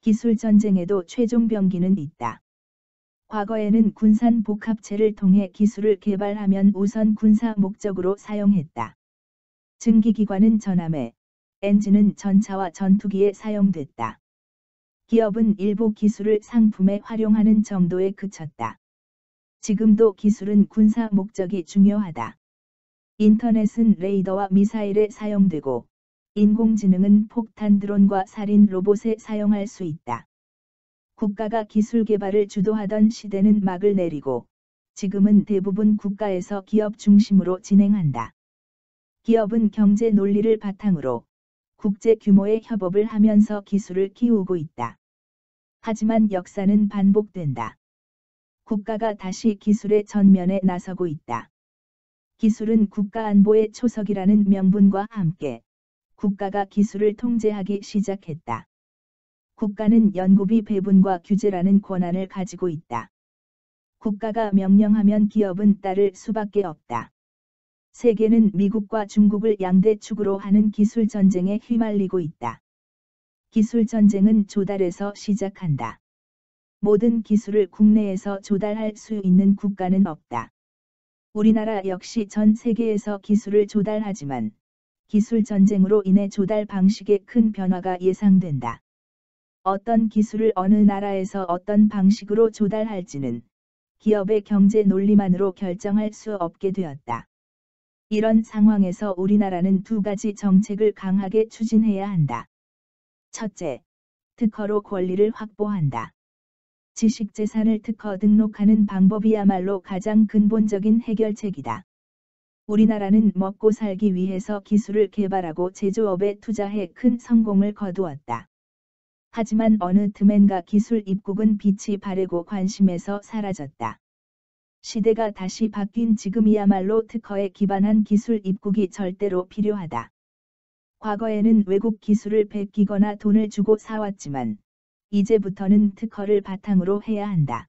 기술 전쟁에도 최종 병기는 있다. 과거에는 군산 복합체를 통해 기술을 개발하면 우선 군사 목적으로 사용했다. 증기기관은 전함에, 엔진은 전차와 전투기에 사용됐다. 기업은 일부 기술을 상품에 활용하는 정도에 그쳤다. 지금도 기술은 군사 목적이 중요하다. 인터넷은 레이더와 미사일에 사용되고, 인공지능은 폭탄 드론과 살인 로봇에 사용할 수 있다. 국가가 기술 개발을 주도하던 시대는 막을 내리고, 지금은 대부분 국가에서 기업 중심으로 진행한다. 기업은 경제 논리를 바탕으로 국제 규모의 협업을 하면서 기술을 키우고 있다. 하지만 역사는 반복된다. 국가가 다시 기술의 전면에 나서고 있다. 기술은 국가 안보의 초석이라는 명분과 함께 국가가 기술을 통제하기 시작했다. 국가는 연구비 배분과 규제라는 권한을 가지고 있다. 국가가 명령하면 기업은 따를 수밖에 없다. 세계는 미국과 중국을 양대 축으로 하는 기술 전쟁에 휘말리고 있다. 기술 전쟁은 조달에서 시작한다. 모든 기술을 국내에서 조달할 수 있는 국가는 없다. 우리나라 역시 전 세계에서 기술을 조달하지만 기술 전쟁으로 인해 조달 방식에 큰 변화가 예상된다. 어떤 기술을 어느 나라에서 어떤 방식으로 조달할지는 기업의 경제 논리만으로 결정할 수 없게 되었다. 이런 상황에서 우리나라는 두 가지 정책을 강하게 추진해야 한다. 첫째, 특허로 권리를 확보한다. 지식재산을 특허 등록하는 방법이야말로 가장 근본적인 해결책이다. 우리나라는 먹고 살기 위해서 기술을 개발하고 제조업에 투자해 큰 성공을 거두었다. 하지만 어느 틈엔가 기술 입국은 빛이 바래고 관심에서 사라졌다. 시대가 다시 바뀐 지금이야말로 특허에 기반한 기술 입국이 절대로 필요하다. 과거에는 외국 기술을 베끼거나 돈을 주고 사왔지만 이제부터는 특허를 바탕으로 해야 한다.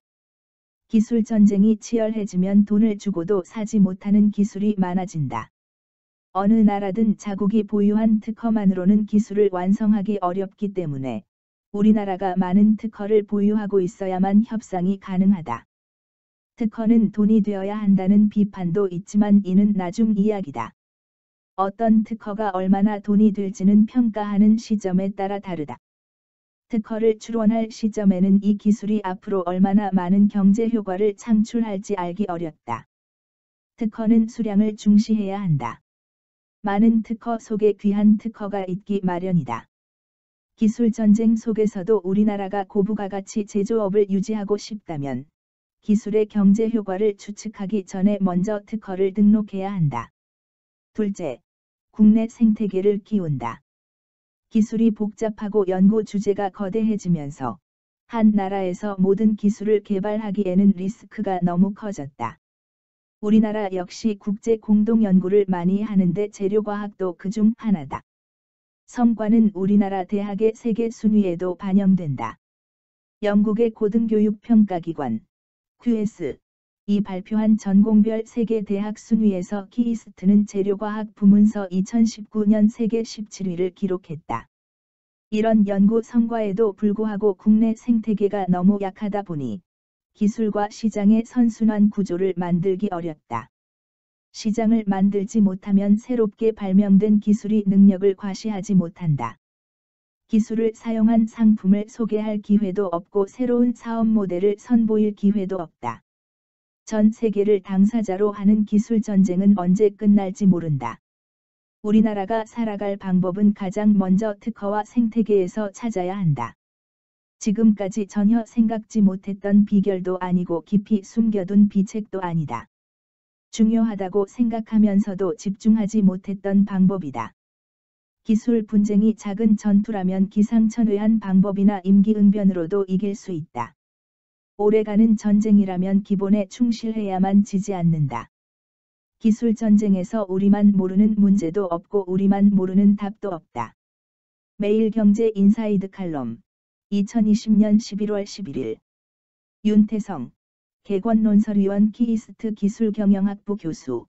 기술 전쟁이 치열해지면 돈을 주고도 사지 못하는 기술이 많아진다. 어느 나라든 자국이 보유한 특허만으로는 기술을 완성하기 어렵기 때문에 우리나라가 많은 특허를 보유하고 있어야만 협상이 가능하다. 특허는 돈이 되어야 한다는 비판도 있지만 이는 나중 이야기다. 어떤 특허가 얼마나 돈이 될지는 평가하는 시점에 따라 다르다. 특허를 출원할 시점에는 이 기술이 앞으로 얼마나 많은 경제 효과를 창출할지 알기 어렵다. 특허는 수량을 중시해야 한다. 많은 특허 속에 귀한 특허가 있기 마련이다. 기술 전쟁 속에서도 우리나라가 고부가가치 제조업을 유지하고 싶다면 기술의 경제 효과를 추측하기 전에 먼저 특허를 등록해야 한다. 둘째, 국내 생태계를 키운다. 기술이 복잡하고 연구 주제가 거대해지면서 한 나라에서 모든 기술을 개발하기에는 리스크가 너무 커졌다. 우리나라 역시 국제 공동 연구를 많이 하는데 재료과학도 그중 하나다. 성과는 우리나라 대학의 세계 순위에도 반영된다. 영국의 고등교육평가기관 QS이 발표한 전공별 세계 대학 순위에서 키이스트는 재료과학 부문서 2019년 세계 17위를 기록했다. 이런 연구 성과에도 불구하고 국내 생태계가 너무 약하다 보니 기술과 시장의 선순환 구조를 만들기 어렵다. 시장을 만들지 못하면 새롭게 발명된 기술이 능력을 과시하지 못한다. 기술을 사용한 상품을 소개할 기회도 없고 새로운 사업 모델을 선보일 기회도 없다. 전 세계를 당사자로 하는 기술 전쟁은 언제 끝날지 모른다. 우리나라가 살아갈 방법은 가장 먼저 특허와 생태계에서 찾아야 한다. 지금까지 전혀 생각지 못했던 비결도 아니고 깊이 숨겨둔 비책도 아니다. 중요하다고 생각하면서도 집중하지 못했던 방법이다. 기술 분쟁이 작은 전투라면 기상천외한 방법이나 임기응변으로도 이길 수 있다. 오래가는 전쟁이라면 기본에 충실해야만 지지 않는다. 기술 전쟁에서 우리만 모르는 문제도 없고 우리만 모르는 답도 없다. 매일경제 인사이드 칼럼 2020년 11월 11일 윤태성, 개권논설위원 키이스트 기술경영학부 교수